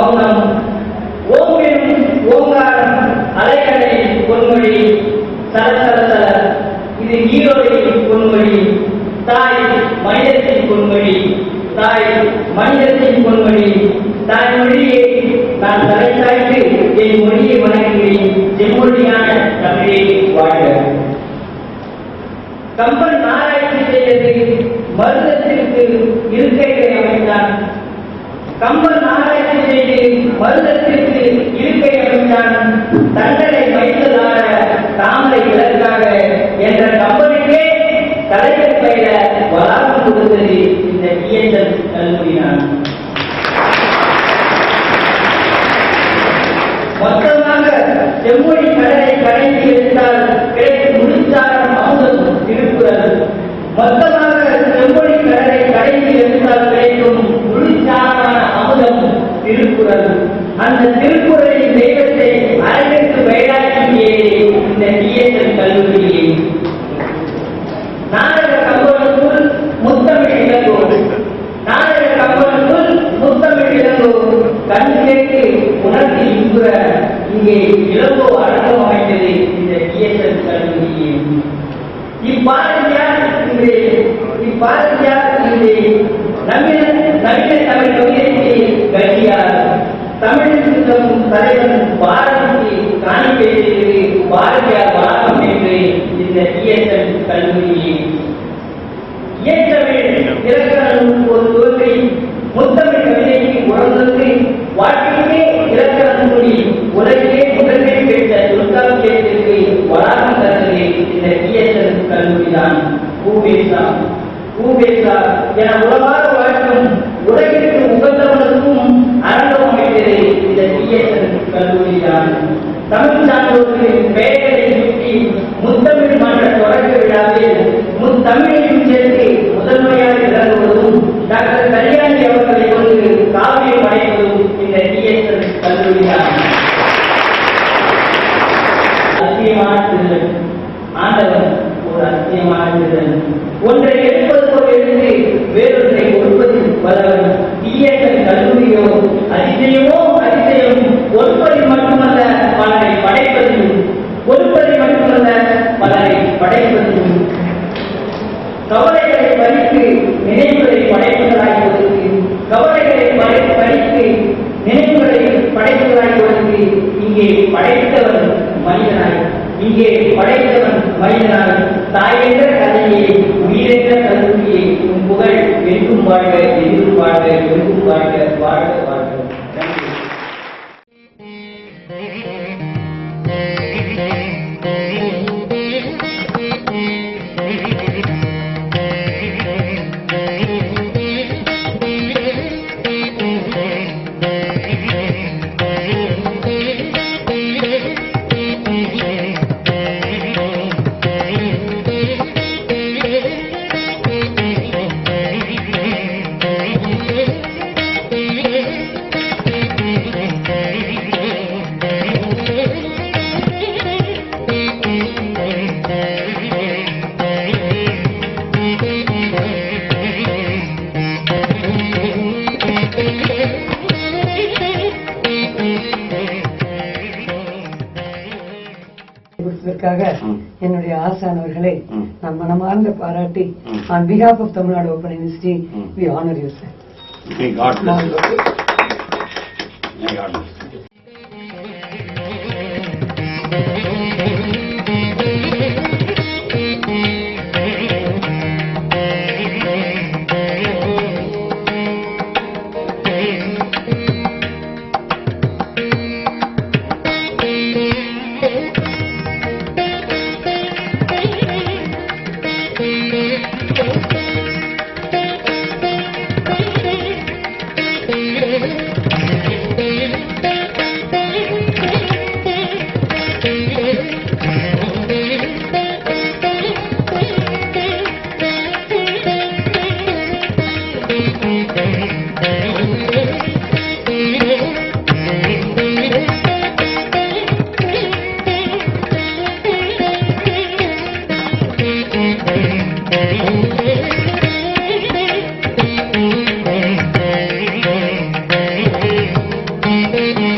மௌனம், ஓங்கிடும் ஓங்காரம் அலைக்கடலில் பொன்மொழி, சலசலசல இது நீரோடையில் பொன்மொழி, தாய் மனிதத்தின் பொன்மொழி, தாய் மனிதத்தின் பொன்மொழி, தாய் மொழியை நான் தலை சாய்த்து என் மொழியை வணங்குகிறேன். செம்மொழியான தமிழே வாழ்க. கம்பன் ஆராய்ச்சி செய்தது மருதத்திற்கு இருக்கைகளை அமைத்தான். கம்பன் ஆராய்ச்சி செய்து மருதத்திற்கு இருக்கை அமைத்தான். தண்டனை வைத்தலாட தாமரை விளக்காக என்ற கம்பனுக்கே தலைவர் பெயர வளாகம் கொடுத்தது இந்த பிஎஸ்எல் கல்லூரிதான். மொத்தமாக செம்மொழி கடலை கடைந்து எடுத்தால் கிடைக்கும் முடிச்சாரம் அமுதம் திருக்குறள். மொத்தமாக செம்மொழி கடலை கடைந்து எடுத்தால் கிடைக்கும் முடிச்சாரான அமுதம் திருக்குறள். அந்த திருக்குறளின் தெய்வத்தை அரங்கிற்கு பெயராக்கியது இந்த பிஎஸ்எல் கல்லூரியே. நாடக கம்பனுக்குள் முத்தமிழ் இளங்கோ, நாடக கம்பனுக்குள் முத்தமிழ் இளங்கோ, கண் கேட்டு உணர்ந்து இன்புற இங்கே இளங்கோ அடக்கம் அமைத்தது இந்த பிஎஸ்எல் கல்லூரியே. இப்பாரதியார் நவீன தமிழ் கவிதைக்கு கட்டியார். தமிழ் தலைவன் பாரதிக்கு காணிக்கை செய்தது பாரதியார் வளாகம் என்று இந்த பிஎஸ்எல் கல்லூரியே. இயற்றமிழ் இலக்கணம் ஒரு தோல்வி முத்தமிழ் கவிதைக்கு உணர்ந்தது வாழ்க்கையே இலக்கணம் கூடி உலகிலே முதன்மை பெற்ற தொல்காப்பியத்திற்கு வளாகம் தந்தது இந்த பிஎஸ்எல் கல்லூரிதான். பூபேசா என உலகாக வாழ்க்கும் உலகிற்கு உகந்தவனுக்கும் அரங்கம் அமைத்தது இந்த பிஎஸ்எல் கல்லூரிதான். தமிழ் சான்றோர்களின் பெயர்களை சுற்றி முத்தமிழ் மன்ற தொடக்க விழாவில் முத்தமிழையும் சேர்த்து முதன்மையாக விளங்குவதும் டாக்டர் கல்யாணி அவர்களை கொண்டு காவியம் படைப்பதும் இந்த பிஎஸ்எல் கல்லூரிதான். அத்தியமான திருடன் ஆண்டவன் ஒரு அத்தியமான திருடன். ஒன்றை எடுப்பது போல் எடுத்து வேறொன்றை ஒருவதில் வல்லவன். பிஎஸ்எல் கல்லூரியோ அதிசயமோ அதிசயம். ஒருவரில் மட்டுமல்ல பலரை படைப்பதிலும், ஒருவரை மட்டுமல்ல பலரை படைப்பதிலும். கவலைகளை பறித்து நினைவுகளை படைப்புகளாய் கொடுத்து, கவலைகளை பறித்து நினைவுகளை படைப்புகளாய் கொடுத்து இங்கே படைத்தவன் மனிதனாய், இங்கே படைத்தவன் மனிதனாய். தாயென்ற கதையை உயிரென்ற கல்வியை உன் புகழ் என்றும் வாழ்க, எதிரும் வாழ்க, எங்கும் வாழ்க, வாழ்க வாழ்க. என்னுடைய ஆசானவர்களை நான் மனமார்ந்த பாராட்டி on behalf of Tamil Nadu Open University we honor you sir. May God bless you. May God bless you. Thank you.